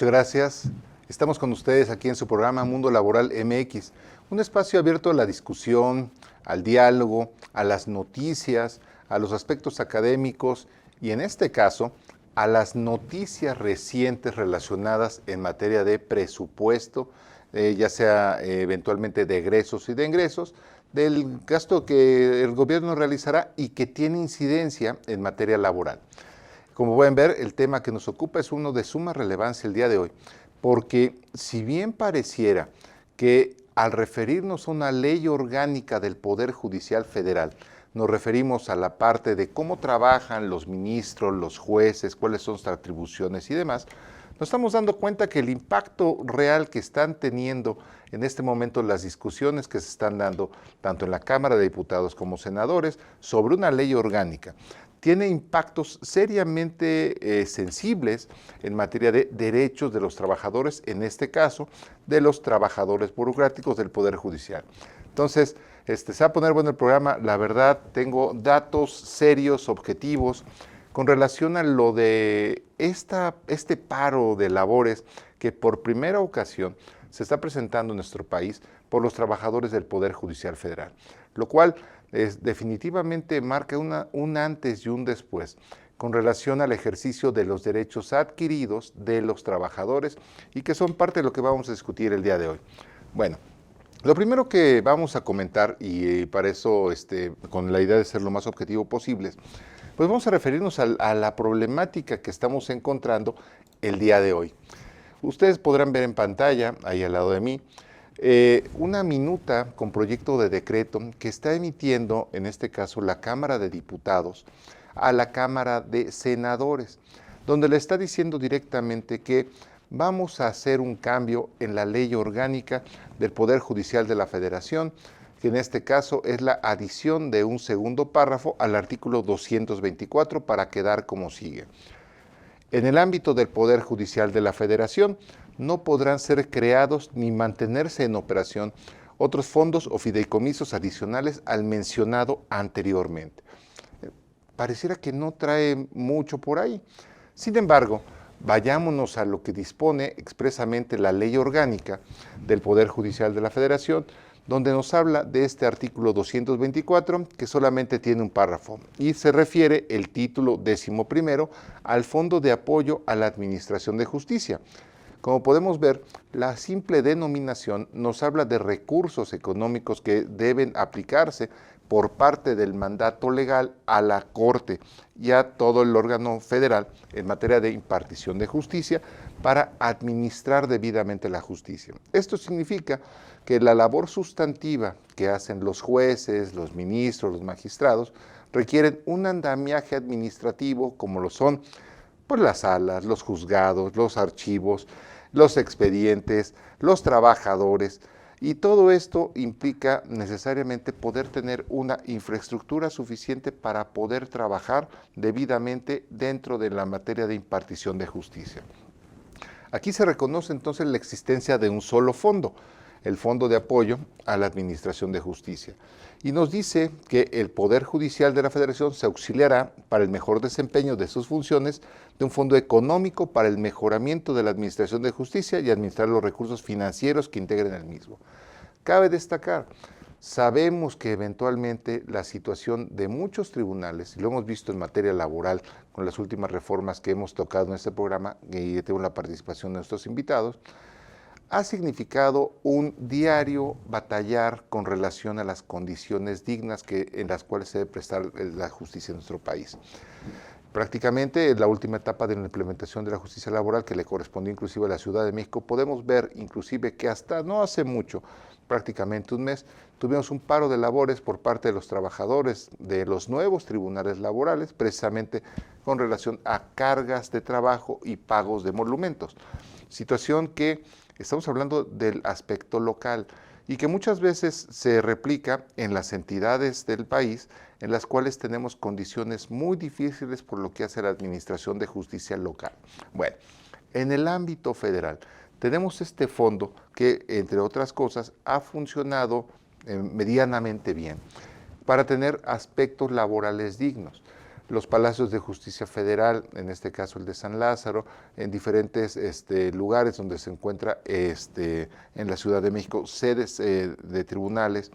Muchas gracias. Estamos con ustedes aquí en su programa Mundo Laboral MX, un espacio abierto a la discusión, al diálogo, a las noticias, a los aspectos académicos y en este caso a las noticias recientes relacionadas en materia de presupuesto, ya sea eventualmente de egresos y de ingresos, del gasto que el gobierno realizará y que tiene incidencia en materia laboral. Como pueden ver, el tema que nos ocupa es uno de suma relevancia el día de hoy, porque si bien pareciera que al referirnos a una ley orgánica del Poder Judicial Federal, nos referimos a la parte de cómo trabajan los ministros, los jueces, cuáles son sus atribuciones y demás, nos estamos dando cuenta que el impacto real que están teniendo en este momento las discusiones que se están dando tanto en la Cámara de Diputados como senadores sobre una ley orgánica tiene impactos seriamente sensibles en materia de derechos de los trabajadores, en este caso, de los trabajadores burocráticos del Poder Judicial. Entonces, se va a poner bueno el programa. La verdad, tengo datos serios, objetivos, con relación a lo de este paro de labores que por primera ocasión se está presentando en nuestro país por los trabajadores del Poder Judicial Federal, lo cual definitivamente marca un antes y un después con relación al ejercicio de los derechos adquiridos de los trabajadores y que son parte de lo que vamos a discutir el día de hoy. Bueno, lo primero que vamos a comentar, y para eso con la idea de ser lo más objetivo posible, pues vamos a referirnos a la problemática que estamos encontrando el día de hoy. Ustedes podrán ver en pantalla, ahí al lado de mí, una minuta con proyecto de decreto que está emitiendo, en este caso, la Cámara de Diputados a la Cámara de Senadores, donde le está diciendo directamente que vamos a hacer un cambio en la ley orgánica del Poder Judicial de la Federación, que en este caso es la adición de un segundo párrafo al artículo 224 para quedar como sigue. En el ámbito del Poder Judicial de la Federación, no podrán ser creados ni mantenerse en operación otros fondos o fideicomisos adicionales al mencionado anteriormente. Pareciera que no trae mucho por ahí. Sin embargo, vayámonos a lo que dispone expresamente la ley orgánica del Poder Judicial de la Federación, donde nos habla de este artículo 224, que solamente tiene un párrafo, y se refiere el título 11 al Fondo de Apoyo a la Administración de Justicia. Como podemos ver, la simple denominación nos habla de recursos económicos que deben aplicarse por parte del mandato legal a la Corte y a todo el órgano federal en materia de impartición de justicia para administrar debidamente la justicia. Esto significa que la labor sustantiva que hacen los jueces, los ministros, los magistrados, requieren un andamiaje administrativo como lo son pues, las salas, los juzgados, los archivos, los expedientes, los trabajadores, y todo esto implica necesariamente poder tener una infraestructura suficiente para poder trabajar debidamente dentro de la materia de impartición de justicia. Aquí se reconoce entonces la existencia de un solo fondo, el Fondo de Apoyo a la Administración de Justicia, y nos dice que el Poder Judicial de la Federación se auxiliará para el mejor desempeño de sus funciones de un fondo económico para el mejoramiento de la Administración de Justicia y administrar los recursos financieros que integren el mismo. Cabe destacar, sabemos que eventualmente la situación de muchos tribunales, y lo hemos visto en materia laboral con las últimas reformas que hemos tocado en este programa y tengo la participación de nuestros invitados, ha significado un diario batallar con relación a las condiciones dignas en las cuales se debe prestar la justicia en nuestro país. Prácticamente en la última etapa de la implementación de la justicia laboral que le correspondió inclusive a la Ciudad de México, podemos ver inclusive que hasta no hace mucho, prácticamente un mes, tuvimos un paro de labores por parte de los trabajadores de los nuevos tribunales laborales, precisamente con relación a cargas de trabajo y pagos de emolumentos. Situación que estamos hablando del aspecto local y que muchas veces se replica en las entidades del país en las cuales tenemos condiciones muy difíciles por lo que hace la administración de justicia local. Bueno, en el ámbito federal tenemos este fondo que, entre otras cosas, ha funcionado medianamente bien para tener aspectos laborales dignos. los palacios de justicia federal, en este caso el de San Lázaro, en diferentes lugares donde se encuentra en la Ciudad de México sedes de tribunales,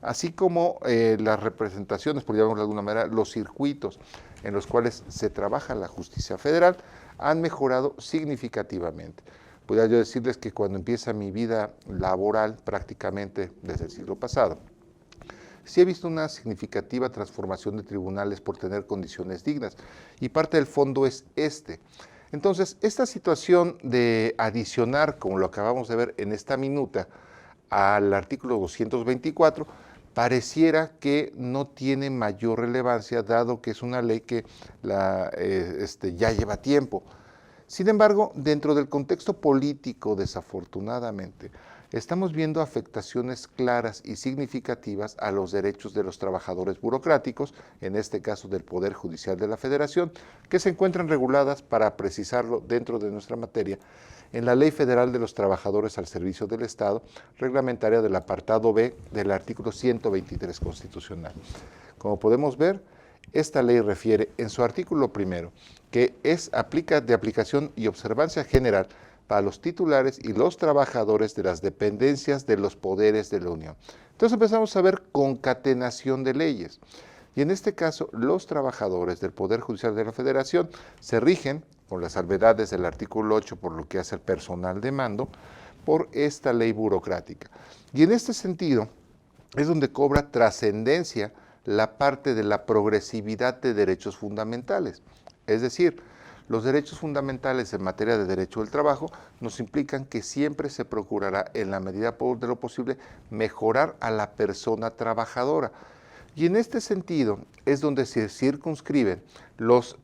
así como las representaciones, por llamarlo de alguna manera, los circuitos en los cuales se trabaja la justicia federal, han mejorado significativamente. Podría yo decirles que cuando empieza mi vida laboral, prácticamente desde el siglo pasado, sí he visto una significativa transformación de tribunales por tener condiciones dignas, y parte del fondo es este. Entonces, esta situación de adicionar, como lo acabamos de ver en esta minuta, al artículo 224, pareciera que no tiene mayor relevancia, dado que es una ley que ya lleva tiempo. Sin embargo, dentro del contexto político, desafortunadamente, estamos viendo afectaciones claras y significativas a los derechos de los trabajadores burocráticos, en este caso del Poder Judicial de la Federación, que se encuentran reguladas, para precisarlo dentro de nuestra materia, en la Ley Federal de los Trabajadores al Servicio del Estado, reglamentaria del apartado B del artículo 123 constitucional. Como podemos ver, esta ley refiere en su artículo primero que aplica de aplicación y observancia general para los titulares y los trabajadores de las dependencias de los poderes de la Unión. Entonces empezamos a ver concatenación de leyes. Y en este caso, los trabajadores del Poder Judicial de la Federación se rigen, con las salvedades del artículo 8, por lo que hace el personal de mando, por esta ley burocrática. Y en este sentido, es donde cobra trascendencia la parte de la progresividad de derechos fundamentales. Es decir, los derechos fundamentales en materia de derecho del trabajo nos implican que siempre se procurará, en la medida de lo posible, mejorar a la persona trabajadora. Y en este sentido es donde se circunscriben los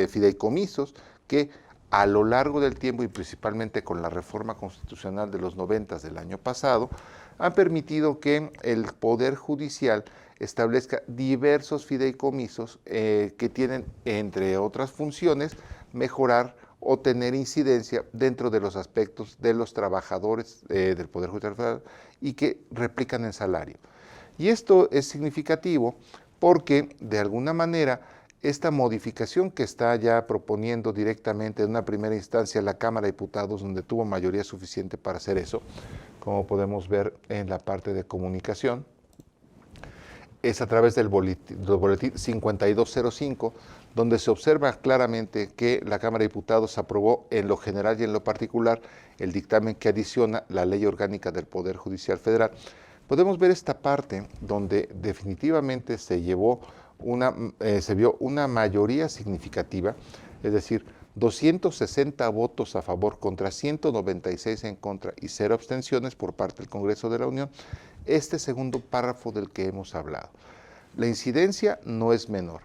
fideicomisos que a lo largo del tiempo, y principalmente con la reforma constitucional de los 90 del año pasado, han permitido que el Poder Judicial establezca diversos fideicomisos que tienen, entre otras funciones, mejorar o tener incidencia dentro de los aspectos de los trabajadores del Poder Judicial Federal y que replican en salario. Y esto es significativo porque, de alguna manera, esta modificación que está ya proponiendo directamente en una primera instancia la Cámara de Diputados, donde tuvo mayoría suficiente para hacer eso, como podemos ver en la parte de comunicación, es a través del boletín 5205, donde se observa claramente que la Cámara de Diputados aprobó en lo general y en lo particular el dictamen que adiciona la Ley Orgánica del Poder Judicial Federal. Podemos ver esta parte donde definitivamente se vio una mayoría significativa, es decir, 260 votos a favor contra 196 en contra y 0 abstenciones por parte del Congreso de la Unión, este segundo párrafo del que hemos hablado. La incidencia no es menor.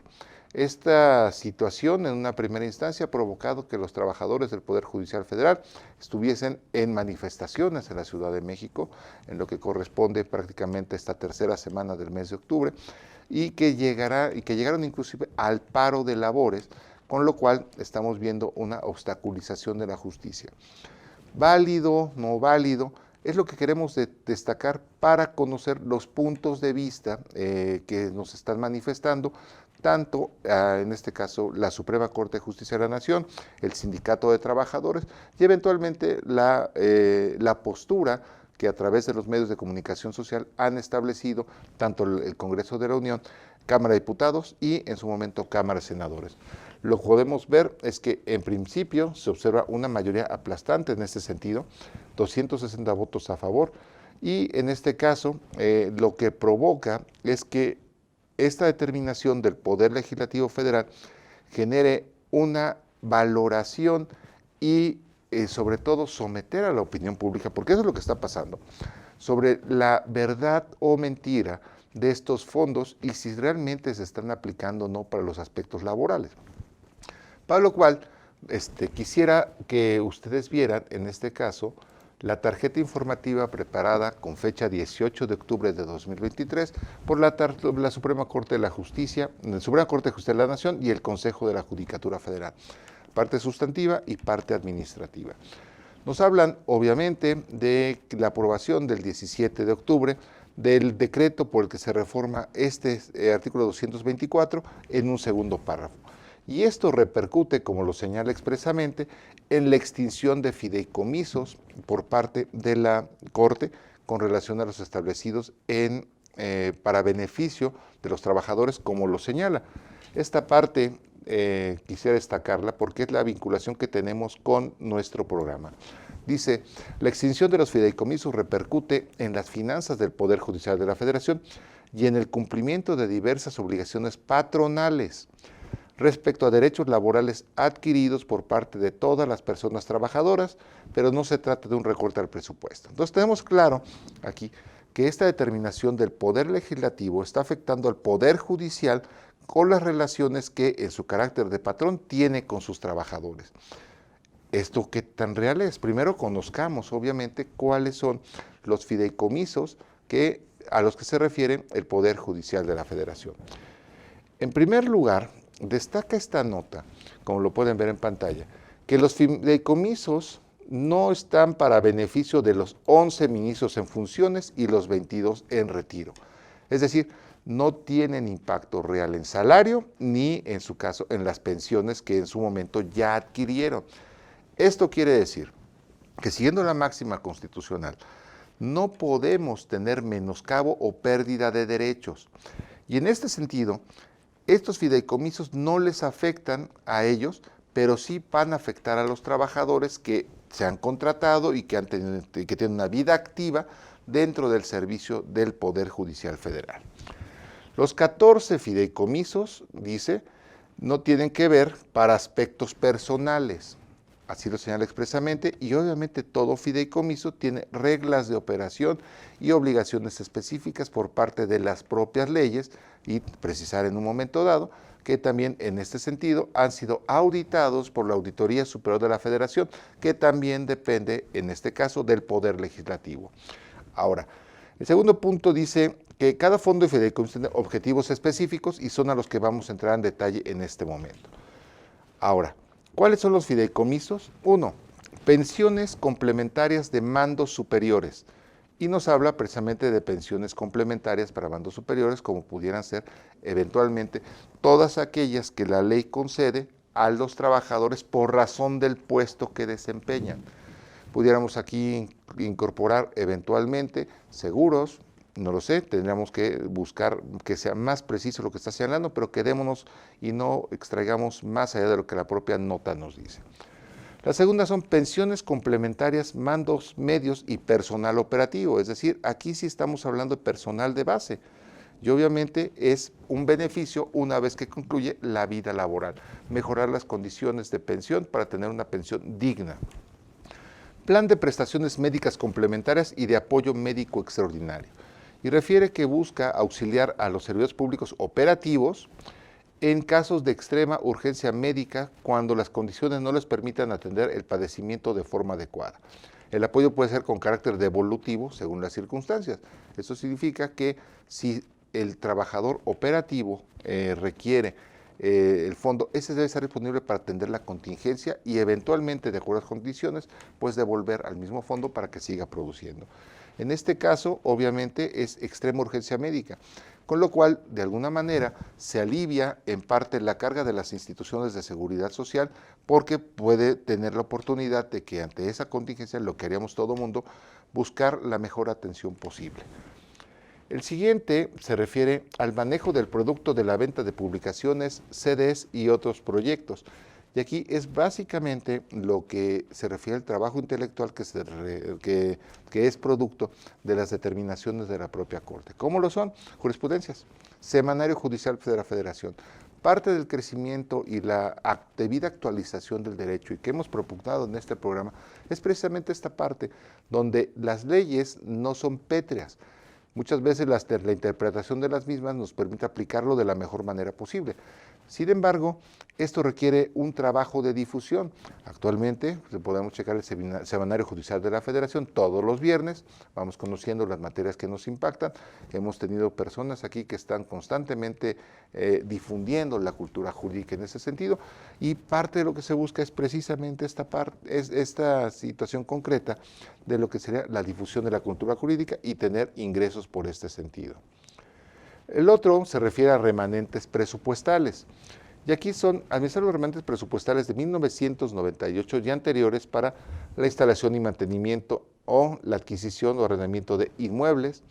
Esta situación en una primera instancia ha provocado que los trabajadores del Poder Judicial Federal estuviesen en manifestaciones en la Ciudad de México, en lo que corresponde prácticamente esta tercera semana del mes de octubre, y que llegaron inclusive al paro de labores, con lo cual estamos viendo una obstaculización de la justicia. Válido, no válido, es lo que queremos destacar para conocer los puntos de vista que nos están manifestando, tanto en este caso la Suprema Corte de Justicia de la Nación, el Sindicato de Trabajadores y eventualmente la postura que a través de los medios de comunicación social han establecido tanto el Congreso de la Unión, Cámara de Diputados y en su momento Cámara de Senadores. Lo que podemos ver es que en principio se observa una mayoría aplastante en este sentido, 260 votos a favor, y en este caso lo que provoca es que esta determinación del Poder Legislativo Federal genere una valoración y sobre todo someter a la opinión pública, porque eso es lo que está pasando, sobre la verdad o mentira de estos fondos y si realmente se están aplicando o no para los aspectos laborales. Para lo cual, quisiera que ustedes vieran, en este caso, la tarjeta informativa preparada con fecha 18 de octubre de 2023 por la Suprema Corte de Justicia de la Nación y el Consejo de la Judicatura Federal, parte sustantiva y parte administrativa. Nos hablan, obviamente, de la aprobación del 17 de octubre del decreto por el que se reforma este artículo 224 en un segundo párrafo. Y esto repercute, como lo señala expresamente, en la extinción de fideicomisos por parte de la Corte con relación a los establecidos para beneficio de los trabajadores, como lo señala. Esta parte quisiera destacarla porque es la vinculación que tenemos con nuestro programa. Dice, la extinción de los fideicomisos repercute en las finanzas del Poder Judicial de la Federación y en el cumplimiento de diversas obligaciones patronales respecto a derechos laborales adquiridos por parte de todas las personas trabajadoras, pero no se trata de un recorte al presupuesto. Entonces tenemos claro aquí que esta determinación del Poder Legislativo está afectando al Poder Judicial con las relaciones que en su carácter de patrón tiene con sus trabajadores. ¿Esto qué tan real es? Primero conozcamos, obviamente, cuáles son los fideicomisos a los que se refiere el Poder Judicial de la Federación. En primer lugar, destaca esta nota, como lo pueden ver en pantalla, que los fideicomisos no están para beneficio de los 11 ministros en funciones y los 22 en retiro. Es decir, no tienen impacto real en salario ni, en su caso, en las pensiones que en su momento ya adquirieron. Esto quiere decir que, siguiendo la máxima constitucional, no podemos tener menoscabo o pérdida de derechos. Y en este sentido, estos fideicomisos no les afectan a ellos, pero sí van a afectar a los trabajadores que se han contratado y que tienen una vida activa dentro del servicio del Poder Judicial Federal. Los 14 fideicomisos, dice, no tienen que ver para aspectos personales. Así lo señala expresamente, y obviamente todo fideicomiso tiene reglas de operación y obligaciones específicas por parte de las propias leyes, y precisar en un momento dado que también en este sentido han sido auditados por la Auditoría Superior de la Federación, que también depende en este caso del Poder Legislativo. Ahora, el segundo punto dice que cada fondo de fideicomiso tiene objetivos específicos y son a los que vamos a entrar en detalle en este momento. Ahora, ¿cuáles son los fideicomisos? 1. Pensiones complementarias de mandos superiores. Y nos habla precisamente de pensiones complementarias para mandos superiores, como pudieran ser eventualmente todas aquellas que la ley concede a los trabajadores por razón del puesto que desempeñan. Pudiéramos aquí incorporar eventualmente seguros, no lo sé, tendríamos que buscar que sea más preciso lo que está señalando, pero quedémonos y no extraigamos más allá de lo que la propia nota nos dice. La segunda son pensiones complementarias, mandos medios y personal operativo, es decir, aquí sí estamos hablando de personal de base y obviamente es un beneficio una vez que concluye la vida laboral, mejorar las condiciones de pensión para tener una pensión digna. Plan de prestaciones médicas complementarias y de apoyo médico extraordinario, y refiere que busca auxiliar a los servidores públicos operativos en casos de extrema urgencia médica cuando las condiciones no les permitan atender el padecimiento de forma adecuada. El apoyo puede ser con carácter devolutivo según las circunstancias. Eso significa que si el trabajador operativo requiere el fondo, ese debe estar disponible para atender la contingencia y eventualmente, de acuerdo a las condiciones, pues devolver al mismo fondo para que siga produciendo. En este caso, obviamente, es extrema urgencia médica, con lo cual, de alguna manera, se alivia en parte la carga de las instituciones de seguridad social, porque puede tener la oportunidad de que ante esa contingencia, lo que haríamos todo mundo, buscar la mejor atención posible. El siguiente se refiere al manejo del producto de la venta de publicaciones, CDs y otros proyectos. Y aquí es básicamente lo que se refiere al trabajo intelectual que es producto de las determinaciones de la propia Corte. ¿Cómo lo son? Jurisprudencias, Semanario Judicial de la Federación. Parte del crecimiento y la debida actualización del derecho y que hemos propugnado en este programa es precisamente esta parte donde las leyes no son pétreas. Muchas veces la interpretación de las mismas nos permite aplicarlo de la mejor manera posible. Sin embargo, esto requiere un trabajo de difusión. Actualmente podemos checar el Semanario Judicial de la Federación todos los viernes, vamos conociendo las materias que nos impactan. Hemos tenido personas aquí que están constantemente difundiendo la cultura jurídica en ese sentido, y parte de lo que se busca es precisamente esta situación concreta de lo que sería la difusión de la cultura jurídica y tener ingresos por este sentido. El otro se refiere a remanentes presupuestales. Y aquí son administrar los remanentes presupuestales de 1998 y anteriores para la instalación y mantenimiento o la adquisición o arrendamiento de inmuebles,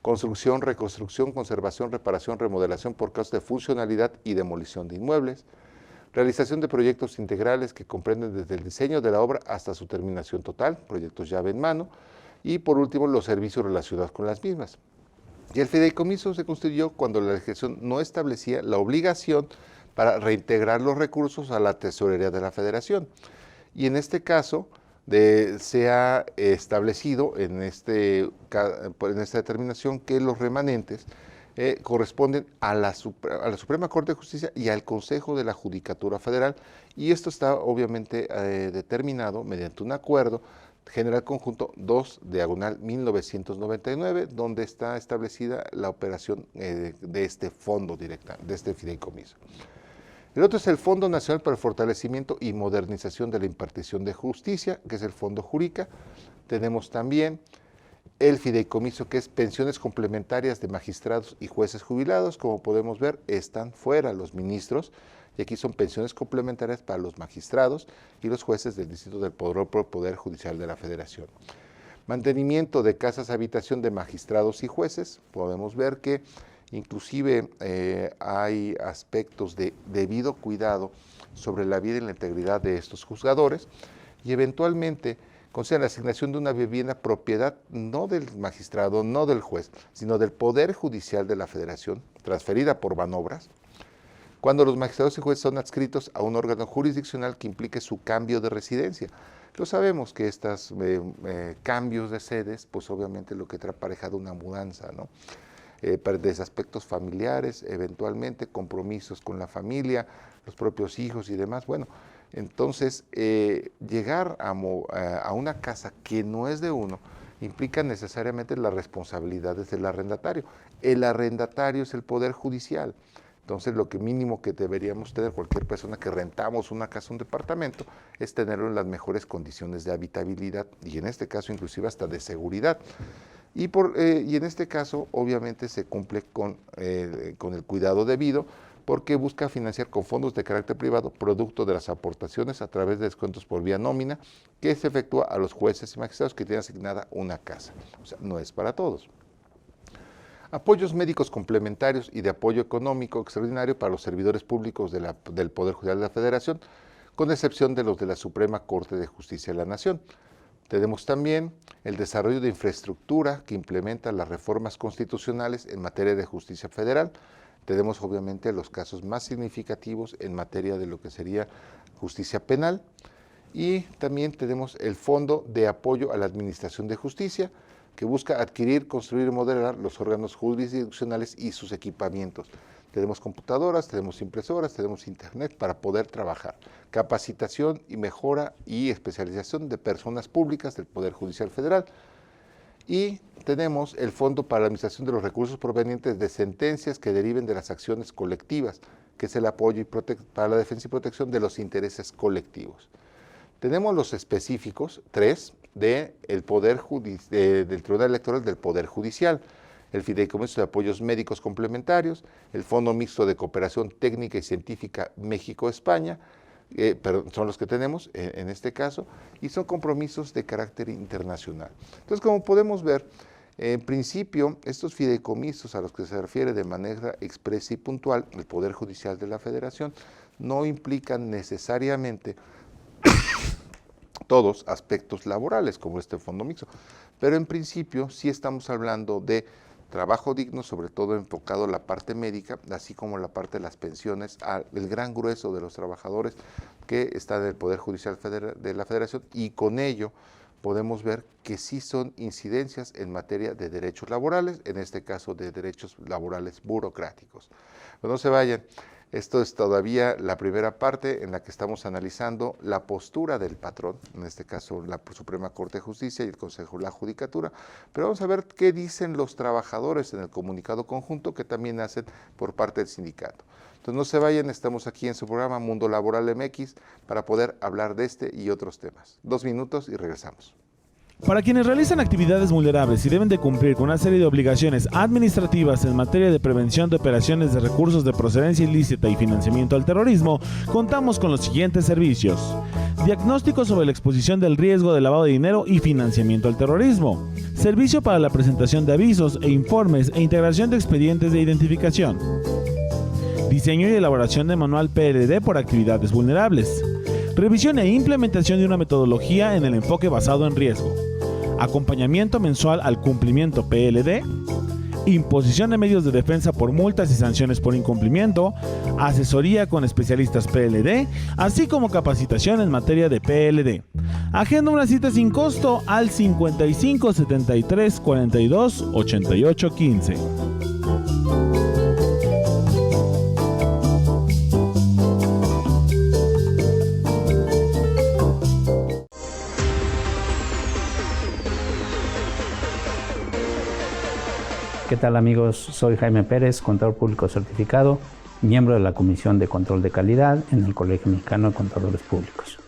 construcción, reconstrucción, conservación, reparación, remodelación por causas de funcionalidad y demolición de inmuebles, realización de proyectos integrales que comprenden desde el diseño de la obra hasta su terminación total, proyectos llave en mano, y por último los servicios relacionados con las mismas. Y el fideicomiso se constituyó cuando la legislación no establecía la obligación para reintegrar los recursos a la tesorería de la Federación. Y en este caso se ha establecido en esta determinación que los remanentes corresponden a la Suprema Corte de Justicia y al Consejo de la Judicatura Federal, y esto está obviamente determinado mediante un acuerdo General Conjunto 2/1999, donde está establecida la operación de este fondo directa, de este fideicomiso. El otro es el Fondo Nacional para el Fortalecimiento y Modernización de la Impartición de Justicia, que es el Fondo Juríca. Tenemos también el fideicomiso, que es pensiones complementarias de magistrados y jueces jubilados. Como podemos ver, están fuera los ministros, y aquí son pensiones complementarias para los magistrados y los jueces del Distrito del Poder Judicial de la Federación. Mantenimiento de casas habitación de magistrados y jueces. Podemos ver que inclusive hay aspectos de debido cuidado sobre la vida y la integridad de estos juzgadores, y eventualmente consideran la asignación de una vivienda propiedad no del magistrado, no del juez, sino del Poder Judicial de la Federación, transferida por Banobras, cuando los magistrados y jueces son adscritos a un órgano jurisdiccional que implique su cambio de residencia. Lo sabemos que estos cambios de sedes, pues obviamente lo que trae aparejado una mudanza, ¿no? Desde aspectos familiares, eventualmente compromisos con la familia, los propios hijos y demás. Bueno, entonces llegar a una casa que no es de uno implica necesariamente las responsabilidades del arrendatario. El arrendatario es el Poder Judicial. Entonces, lo que mínimo que deberíamos tener cualquier persona que rentamos una casa, un departamento, es tenerlo en las mejores condiciones de habitabilidad, y en este caso inclusive hasta de seguridad. Y en este caso, obviamente, se cumple con el cuidado debido, porque busca financiar con fondos de carácter privado, producto de las aportaciones a través de descuentos por vía nómina, que se efectúa a los jueces y magistrados que tienen asignada una casa. O sea, no es para todos. Apoyos médicos complementarios y de apoyo económico extraordinario para los servidores públicos del Poder Judicial de la Federación, con excepción de los de la Suprema Corte de Justicia de la Nación. Tenemos también el desarrollo de infraestructura que implementa las reformas constitucionales en materia de justicia federal. Tenemos obviamente los casos más significativos en materia de lo que sería justicia penal, y también tenemos el Fondo de Apoyo a la Administración de Justicia, que busca adquirir, construir y modelar los órganos jurisdiccionales y sus equipamientos. Tenemos computadoras, tenemos impresoras, tenemos internet para poder trabajar. Capacitación y mejora y especialización de personas públicas del Poder Judicial Federal. Y tenemos el Fondo para la Administración de los Recursos Provenientes de Sentencias que deriven de las acciones colectivas, que es el apoyo para la defensa y protección de los intereses colectivos. Tenemos los específicos, 3, del Tribunal Electoral del Poder Judicial, el Fideicomiso de Apoyos Médicos Complementarios, el Fondo Mixto de Cooperación Técnica y Científica México-España, son los que tenemos en este caso, y son compromisos de carácter internacional. Entonces, como podemos ver, en principio, estos fideicomisos a los que se refiere de manera expresa y puntual el Poder Judicial de la Federación no implican necesariamente todos aspectos laborales como este fondo mixto, pero en principio sí estamos hablando de trabajo digno, sobre todo enfocado a la parte médica, así como la parte de las pensiones, el gran grueso de los trabajadores que está en el Poder Judicial de la Federación, y con ello podemos ver que sí son incidencias en materia de derechos laborales, en este caso de derechos laborales burocráticos. Pero no se vayan. Esto es todavía la primera parte en la que estamos analizando la postura del patrón, en este caso la Suprema Corte de Justicia y el Consejo de la Judicatura, pero vamos a ver qué dicen los trabajadores en el comunicado conjunto que también hacen por parte del sindicato. Entonces no se vayan, estamos aquí en su programa Mundo Laboral MX para poder hablar de este y otros temas. 2 minutos y regresamos. Para quienes realizan actividades vulnerables y deben de cumplir con una serie de obligaciones administrativas en materia de prevención de operaciones de recursos de procedencia ilícita y financiamiento al terrorismo, contamos con los siguientes servicios: diagnóstico sobre la exposición del riesgo de lavado de dinero y financiamiento al terrorismo, servicio para la presentación de avisos e informes e integración de expedientes de identificación, diseño y elaboración de manual PLD por actividades vulnerables, revisión e implementación de una metodología en el enfoque basado en riesgo, acompañamiento mensual al cumplimiento PLD, imposición de medios de defensa por multas y sanciones por incumplimiento, asesoría con especialistas PLD, así como capacitación en materia de PLD. Agenda una cita sin costo al 55 73 42 88 15. ¿Qué tal, amigos? Soy Jaime Pérez, contador público certificado, miembro de la Comisión de Control de Calidad en el Colegio Mexicano de Contadores Públicos.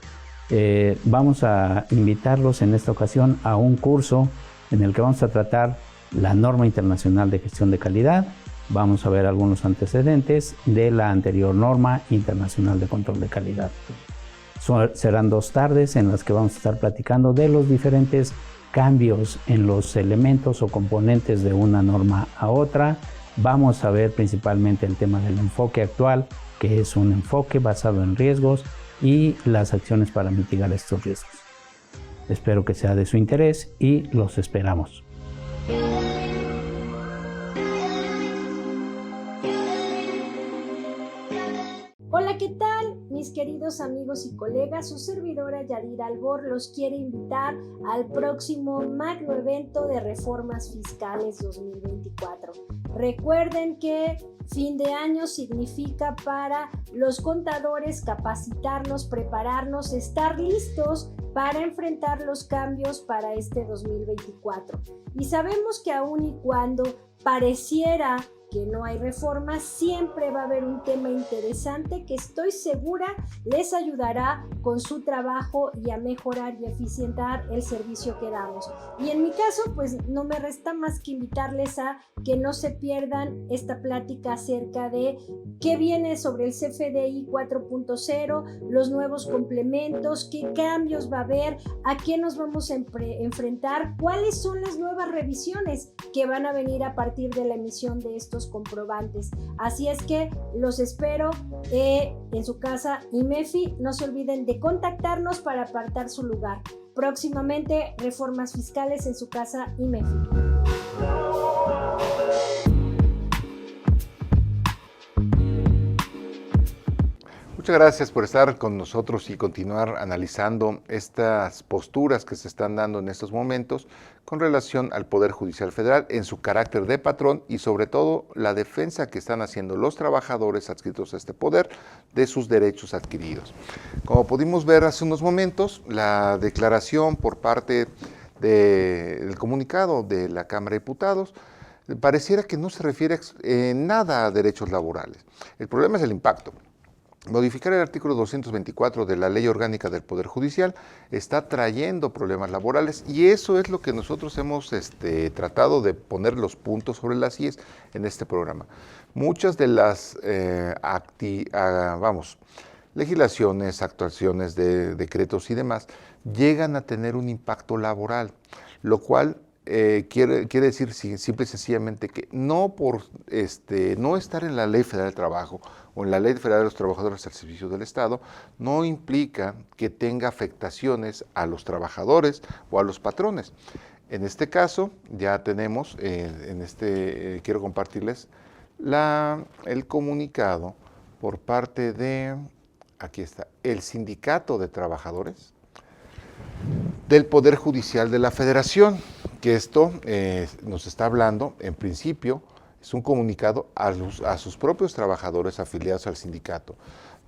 Vamos a invitarlos en esta ocasión a un curso en el que vamos a tratar la norma internacional de gestión de calidad. Vamos a ver algunos antecedentes de la anterior norma internacional de control de calidad. Serán 2 tardes en las que vamos a estar platicando de los diferentes cambios en los elementos o componentes de una norma a otra. Vamos a ver principalmente el tema del enfoque actual, que es un enfoque basado en riesgos y las acciones para mitigar estos riesgos. Espero que sea de su interés y los esperamos. Hola, ¿qué tal? Mis queridos amigos y colegas, su servidora Yadira Albor los quiere invitar al próximo magno evento de reformas fiscales 2024. Recuerden que fin de año significa para los contadores capacitarnos, prepararnos, estar listos para enfrentar los cambios para este 2024. Y sabemos que aun y cuando pareciera que no hay reforma, siempre va a haber un tema interesante que estoy segura les ayudará con su trabajo y a mejorar y eficientar el servicio que damos. Y en mi caso, pues no me resta más que invitarles a que no se pierdan esta plática acerca de qué viene sobre el CFDI 4.0, los nuevos complementos, qué cambios va a haber, a qué nos vamos a enfrentar, cuáles son las nuevas revisiones que van a venir a partir de la emisión de estos comprobantes. Así es que los espero en su casa IMEFI. No se olviden de contactarnos para apartar su lugar. Próximamente, reformas fiscales en su casa IMEFI. Muchas gracias por estar con nosotros y continuar analizando estas posturas que se están dando en estos momentos con relación al Poder Judicial Federal en su carácter de patrón y sobre todo la defensa que están haciendo los trabajadores adscritos a este poder de sus derechos adquiridos. Como pudimos ver hace unos momentos, la declaración por parte del comunicado de la Cámara de Diputados pareciera que no se refiere en nada a derechos laborales. El problema es el impacto. Modificar el artículo 224 de la Ley Orgánica del Poder Judicial está trayendo problemas laborales y eso es lo que nosotros hemos tratado de poner los puntos sobre las IES en este programa. Muchas de las legislaciones, actuaciones de decretos y demás llegan a tener un impacto laboral, lo cual quiere decir simple y sencillamente que no por no estar en la Ley Federal del Trabajo o en la Ley Federal de los Trabajadores al Servicio del Estado no implica que tenga afectaciones a los trabajadores o a los patrones. En este caso ya tenemos, quiero compartirles el comunicado por parte de, aquí está, el Sindicato de Trabajadores del Poder Judicial de la Federación, que esto nos está hablando, en principio, Es un comunicado a sus propios trabajadores afiliados al sindicato,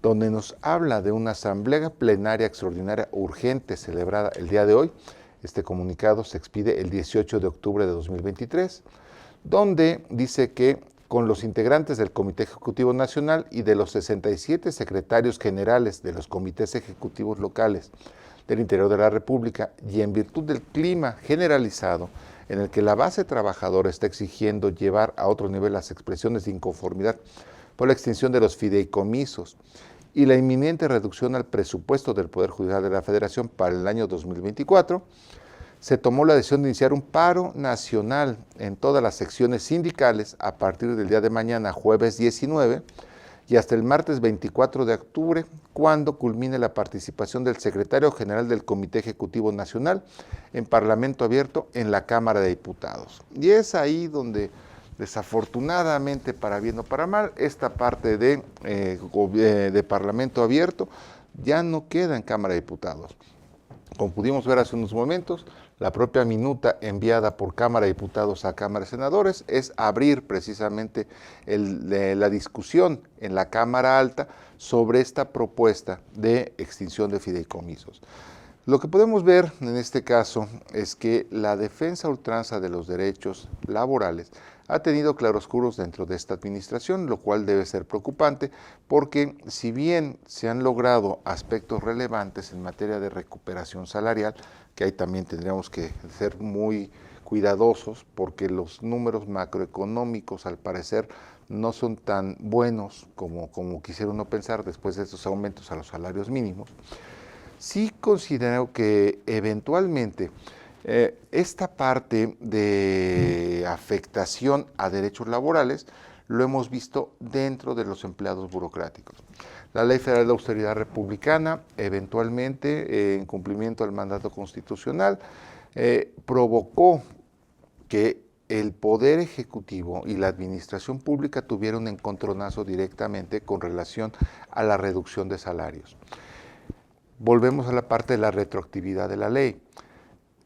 donde nos habla de una asamblea plenaria extraordinaria urgente celebrada el día de hoy. Este comunicado se expide el 18 de octubre de 2023, donde dice que con los integrantes del Comité Ejecutivo Nacional y de los 67 secretarios generales de los comités ejecutivos locales del interior de la República, y en virtud del clima generalizado en el que la base trabajadora está exigiendo llevar a otro nivel las expresiones de inconformidad por la extinción de los fideicomisos y la inminente reducción al presupuesto del Poder Judicial de la Federación para el año 2024, se tomó la decisión de iniciar un paro nacional en todas las secciones sindicales a partir del día de mañana, jueves 19, y hasta el martes 24 de octubre, cuando culmine la participación del secretario general del Comité Ejecutivo Nacional en Parlamento Abierto en la Cámara de Diputados. Y es ahí donde, desafortunadamente, para bien o para mal, esta parte de Parlamento Abierto ya no queda en Cámara de Diputados. Como pudimos ver hace unos momentos, la propia minuta enviada por Cámara de Diputados a Cámara de Senadores es abrir precisamente la discusión en la Cámara Alta sobre esta propuesta de extinción de fideicomisos. Lo que podemos ver en este caso es que la defensa a ultranza de los derechos laborales ha tenido claroscuros dentro de esta administración, lo cual debe ser preocupante porque si bien se han logrado aspectos relevantes en materia de recuperación salarial, que ahí también tendríamos que ser muy cuidadosos porque los números macroeconómicos al parecer no son tan buenos como quisiera uno pensar después de estos aumentos a los salarios mínimos. Sí considero que eventualmente esta parte de afectación a derechos laborales lo hemos visto dentro de los empleados burocráticos. La Ley Federal de Austeridad Republicana, eventualmente, en cumplimiento al mandato constitucional, provocó que el Poder Ejecutivo y la Administración Pública tuvieran un encontronazo directamente con relación a la reducción de salarios. Volvemos a la parte de la retroactividad de la ley.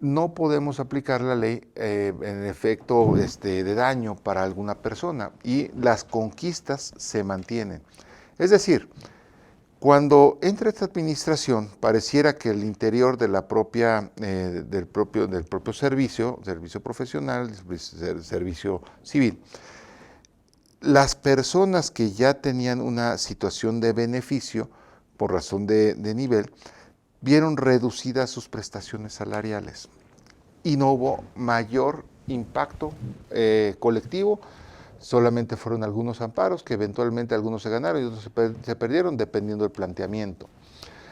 No podemos aplicar la ley en efecto de daño para alguna persona y las conquistas se mantienen. Es decir, cuando entra esta administración, pareciera que el interior de la propia, del propio servicio profesional, servicio civil, las personas que ya tenían una situación de beneficio por razón de nivel, vieron reducidas sus prestaciones salariales y no hubo mayor impacto colectivo. Solamente fueron algunos amparos que eventualmente algunos se ganaron y otros se perdieron dependiendo del planteamiento.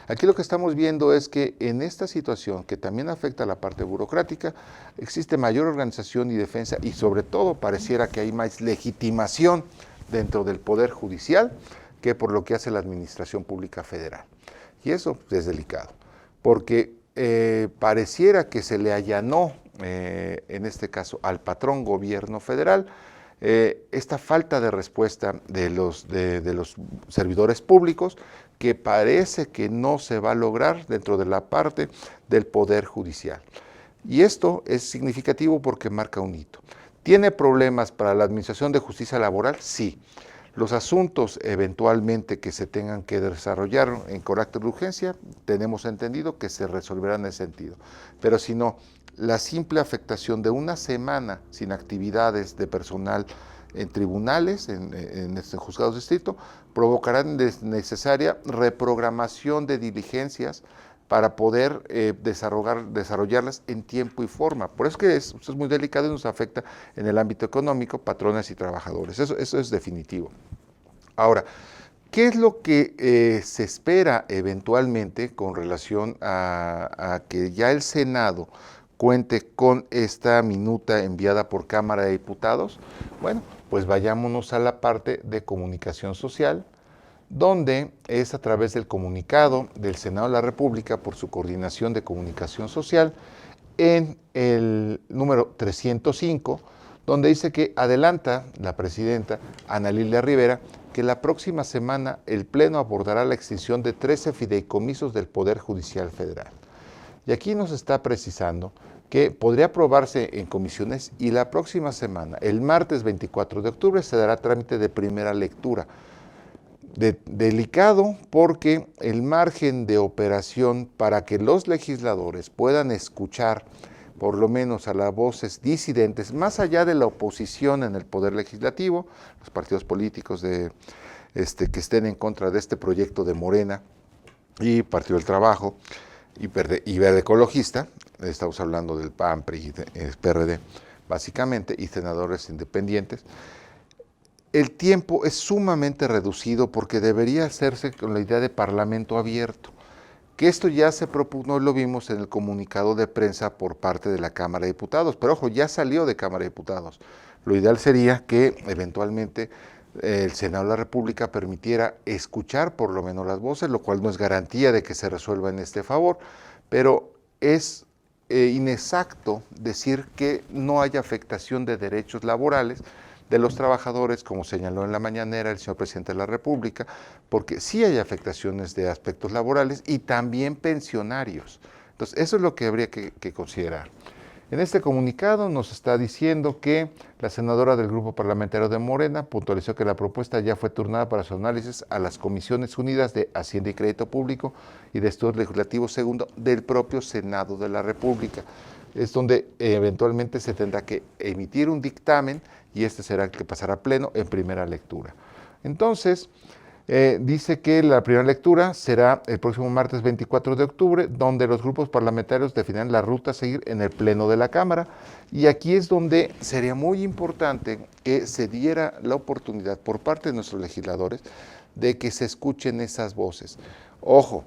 Aquí lo que estamos viendo es que en esta situación, que también afecta a la parte burocrática, existe mayor organización y defensa y sobre todo pareciera que hay más legitimación dentro del Poder Judicial que por lo que hace la Administración Pública Federal. Y eso es delicado, porque pareciera que se le allanó, en este caso, al patrón gobierno federal, esta falta de respuesta de los servidores públicos que parece que no se va a lograr dentro de la parte del Poder Judicial. Y esto es significativo porque marca un hito. ¿Tiene problemas para la Administración de Justicia Laboral? Sí. Los asuntos eventualmente que se tengan que desarrollar en carácter de urgencia, tenemos entendido que se resolverán en ese sentido. Pero si no, la simple afectación de una semana sin actividades de personal en tribunales, en juzgados de distrito, provocarán necesaria reprogramación de diligencias para poder desarrollarlas en tiempo y forma. Por eso que esto es muy delicado y nos afecta en el ámbito económico, patrones y trabajadores. Eso es definitivo. Ahora, ¿qué es lo que se espera eventualmente con relación a que ya el Senado cuente con esta minuta enviada por Cámara de Diputados? Bueno, pues vayámonos a la parte de comunicación social, donde es a través del comunicado del Senado de la República por su coordinación de comunicación social en el número 305, donde dice que adelanta la presidenta Ana Lilia Rivera que la próxima semana el Pleno abordará la extinción de 13 fideicomisos del Poder Judicial Federal. Y aquí nos está precisando que podría aprobarse en comisiones y la próxima semana, el martes 24 de octubre, se dará trámite de primera lectura. Delicado porque el margen de operación para que los legisladores puedan escuchar por lo menos a las voces disidentes, más allá de la oposición en el Poder Legislativo, los partidos políticos que estén en contra de este proyecto de Morena y Partido del Trabajo y Verde Ecologista, estamos hablando del PAN, PRI, PRD, básicamente, y senadores independientes. El tiempo es sumamente reducido porque debería hacerse con la idea de parlamento abierto, que esto ya se propuso, lo vimos en el comunicado de prensa por parte de la Cámara de Diputados, pero ojo, ya salió de Cámara de Diputados. Lo ideal sería que eventualmente el Senado de la República permitiera escuchar por lo menos las voces, lo cual no es garantía de que se resuelva en este favor, pero es inexacto decir que no haya afectación de derechos laborales de los trabajadores, como señaló en la mañanera el señor presidente de la República, porque sí hay afectaciones de aspectos laborales y también pensionarios. Entonces, eso es lo que habría que considerar. En este comunicado nos está diciendo que la senadora del Grupo Parlamentario de Morena puntualizó que la propuesta ya fue turnada para su análisis a las Comisiones Unidas de Hacienda y Crédito Público y de Estudios Legislativos segundo del propio Senado de la República. Es donde eventualmente se tendrá que emitir un dictamen y este será el que pasará a pleno en primera lectura. Entonces, dice que la primera lectura será el próximo martes 24 de octubre, donde los grupos parlamentarios definirán la ruta a seguir en el pleno de la Cámara. Y aquí es donde sería muy importante que se diera la oportunidad por parte de nuestros legisladores de que se escuchen esas voces. Ojo,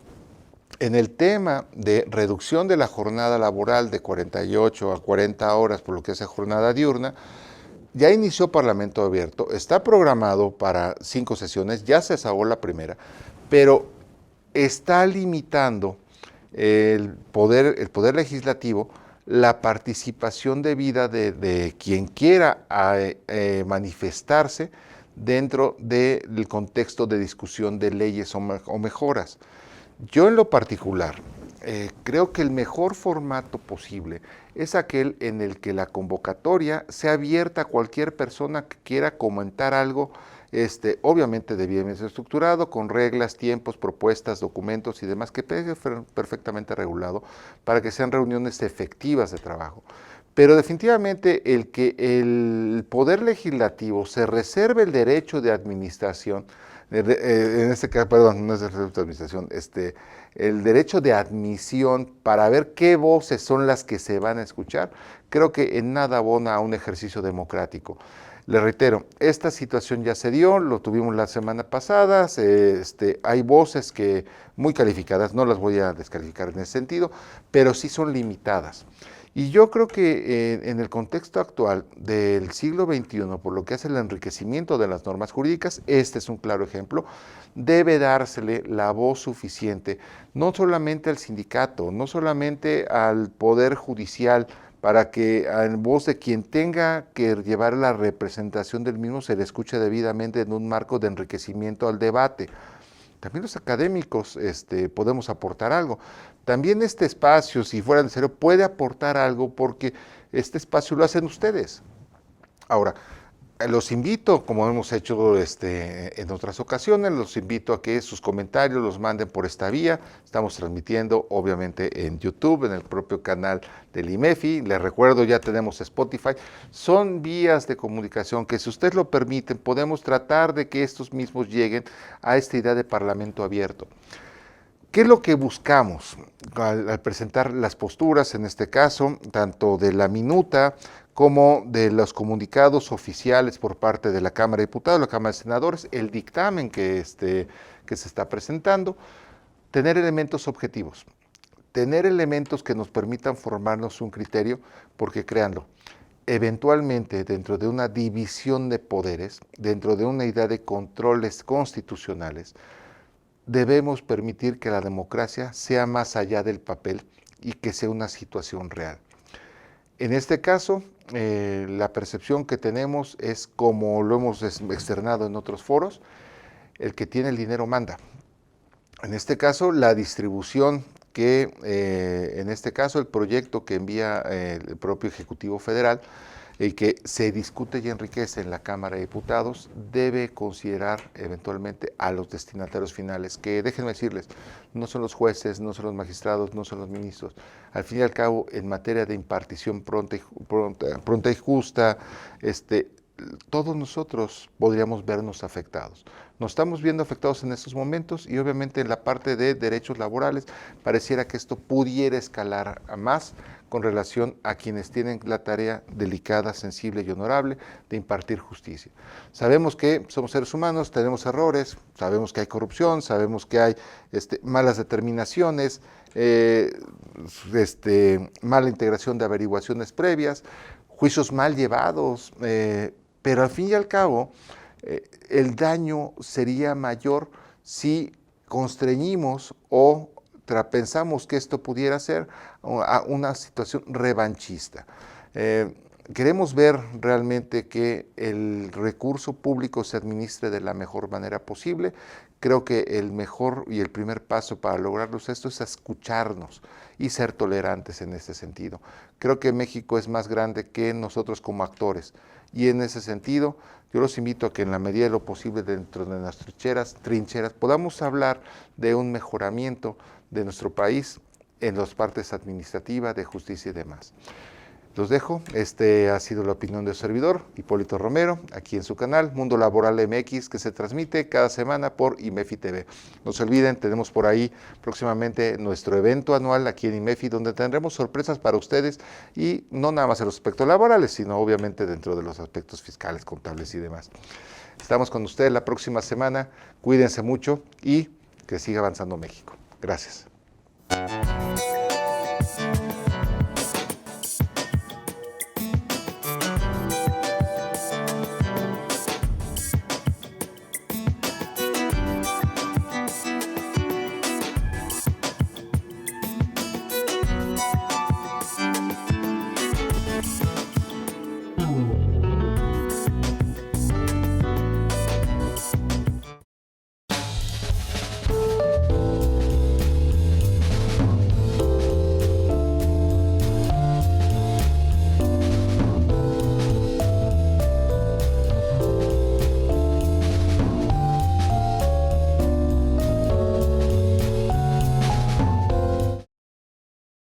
en el tema de reducción de la jornada laboral de 48 a 40 horas por lo que es jornada diurna, ya inició Parlamento Abierto, está programado para 5 sesiones, ya se acabó la primera, pero está limitando el poder legislativo la participación debida de quien quiera manifestarse dentro del contexto de discusión de leyes o mejoras. Yo en lo particular creo que el mejor formato posible es aquel en el que la convocatoria sea abierta a cualquier persona que quiera comentar algo, obviamente debidamente estructurado, con reglas, tiempos, propuestas, documentos y demás, que esté perfectamente regulado para que sean reuniones efectivas de trabajo. Pero definitivamente el que el Poder Legislativo se reserve el derecho de administración, en este caso, perdón, no es el derecho de administración, el derecho de admisión para ver qué voces son las que se van a escuchar, creo que en nada abona a un ejercicio democrático. Le reitero, esta situación ya se dio, lo tuvimos la semana pasada, hay voces que muy calificadas, no las voy a descalificar en ese sentido, pero sí son limitadas. Y yo creo que en el contexto actual del siglo XXI, por lo que hace el enriquecimiento de las normas jurídicas, este es un claro ejemplo, debe dársele la voz suficiente, no solamente al sindicato, no solamente al Poder Judicial, para que en voz de quien tenga que llevar la representación del mismo se le escuche debidamente en un marco de enriquecimiento al debate. También los académicos podemos aportar algo. También este espacio, si fuera necesario, puede aportar algo porque este espacio lo hacen ustedes. Ahora, los invito, como hemos hecho en otras ocasiones, los invito a que sus comentarios los manden por esta vía. Estamos transmitiendo, obviamente, en YouTube, en el propio canal del IMEFI. Les recuerdo, ya tenemos Spotify. Son vías de comunicación que, si ustedes lo permiten, podemos tratar de que estos mismos lleguen a esta idea de parlamento abierto. ¿Qué es lo que buscamos al presentar las posturas, en este caso, tanto de la minuta como de los comunicados oficiales por parte de la Cámara de Diputados, la Cámara de Senadores, el dictamen que se está presentando? Tener elementos objetivos, tener elementos que nos permitan formarnos un criterio, porque créanlo, eventualmente dentro de una división de poderes, dentro de una idea de controles constitucionales, debemos permitir que la democracia sea más allá del papel y que sea una situación real. En este caso, la percepción que tenemos es, como lo hemos externado en otros foros, el que tiene el dinero manda. En este caso, la distribución que en este caso el proyecto que envía el propio Ejecutivo Federal y que se discute y enriquece en la Cámara de Diputados, debe considerar eventualmente a los destinatarios finales, que déjenme decirles, no son los jueces, no son los magistrados, no son los ministros. Al fin y al cabo, en materia de impartición pronta y justa, todos nosotros podríamos vernos afectados. Nos estamos viendo afectados en estos momentos y obviamente en la parte de derechos laborales pareciera que esto pudiera escalar a más con relación a quienes tienen la tarea delicada, sensible y honorable de impartir justicia. Sabemos que somos seres humanos, tenemos errores, sabemos que hay corrupción, sabemos que hay malas determinaciones, mala integración de averiguaciones previas, juicios mal llevados, pero al fin y al cabo, el daño sería mayor si constreñimos o pensamos que esto pudiera ser una situación revanchista. Queremos ver realmente que el recurso público se administre de la mejor manera posible. Creo que el mejor y el primer paso para lograrlo esto es escucharnos y ser tolerantes en este sentido. Creo que México es más grande que nosotros como actores y en ese sentido yo los invito a que en la medida de lo posible dentro de nuestras trincheras podamos hablar de un mejoramiento de nuestro país en las partes administrativas, de justicia y demás. Los dejo, ha sido la opinión del servidor, Hipólito Romero, aquí en su canal Mundo Laboral MX, que se transmite cada semana por IMEFI TV. No se olviden, tenemos por ahí próximamente nuestro evento anual aquí en IMEFI, donde tendremos sorpresas para ustedes, y no nada más en los aspectos laborales, sino obviamente dentro de los aspectos fiscales, contables y demás. Estamos con ustedes la próxima semana, cuídense mucho y que siga avanzando México. Gracias.